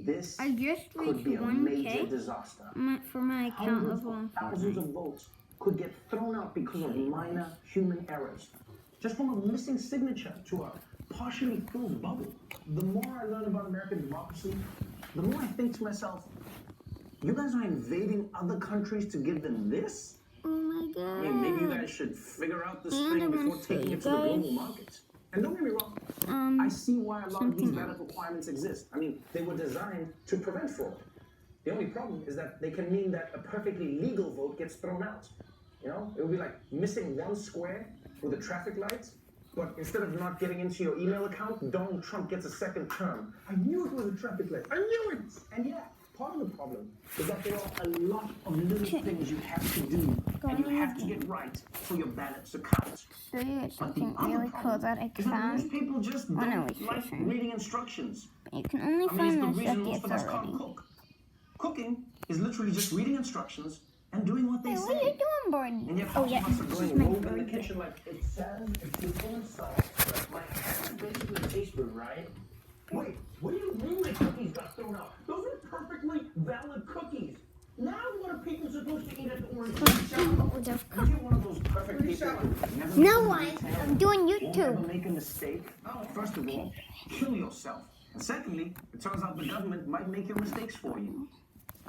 this I just could reached be a major 1K disaster. for my account Hundreds of of thousands of votes could get thrown out because of minor human errors. Just from a missing signature to a partially filled bubble. The more I learn about American democracy, the more I think to myself, you guys are invading other countries to give them this? Oh my god. I mean, maybe you guys should figure out this And thing I'm before gonna show taking you it to the global guys, markets. And don't get me wrong, I see why a lot of these something ballot requirements exist. I mean, they were designed to prevent fraud. The only problem is that they can mean that a perfectly legal vote gets thrown out. You know, it would be like missing one square with the traffic lights, but instead of not getting into your email account, Donald Trump gets a second term. I knew it was a traffic light. I knew it! And yeah, part of the problem is that there are a lot of little things you have to do and you have to get right for your ballots to count. show you But the something other really cool problem that I is that most found. people just Oh, no, don't it's like different. reading instructions. You can only I mean, find it's the this reason at the most of us can't authority. cook. Cooking is literally just reading instructions and doing what they Hey, say. what are you doing, Barney? And yet, Oh half yeah, of us are this going is my rogue in the birthday. kitchen like, it says it's simple and soft, but my hands basically a teaspoon, right? Wait, what do you mean my cookies got thrown out? Those are perfectly valid cookies. Now what are people supposed to eat at the orange shop? Are you one of those perfect people who never No, make a I'm doing mistake, won't ever YouTube. make a mistake? First of all, kill yourself. And secondly, it turns out the government might make your mistakes for you.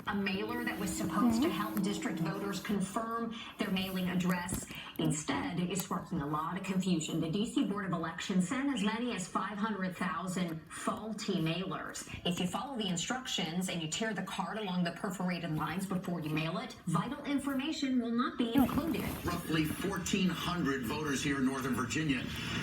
A mailer that was supposed to help district voters confirm their mailing address instead is sparking a lot of confusion. The D.C. Board of Elections sent as many as 500,000 faulty mailers. If you follow the instructions and you tear the card along the perforated lines before you mail it, vital information will not be included. Roughly 1,400 voters here in Northern Virginia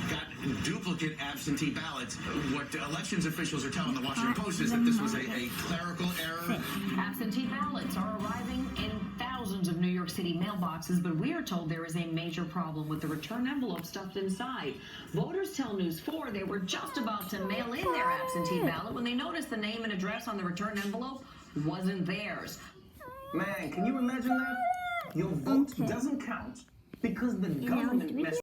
got duplicate absentee ballots. What elections officials are telling the Washington Post is that this was a clerical error. Absentee ballots are arriving in thousands of New York City mailboxes, but we are told there is a major problem with the return envelope stuffed inside. Voters tell News 4 they were just about to mail in their absentee ballot when they noticed the name and address on the return envelope wasn't theirs. Man, can you imagine that? Your vote doesn't count because the government messed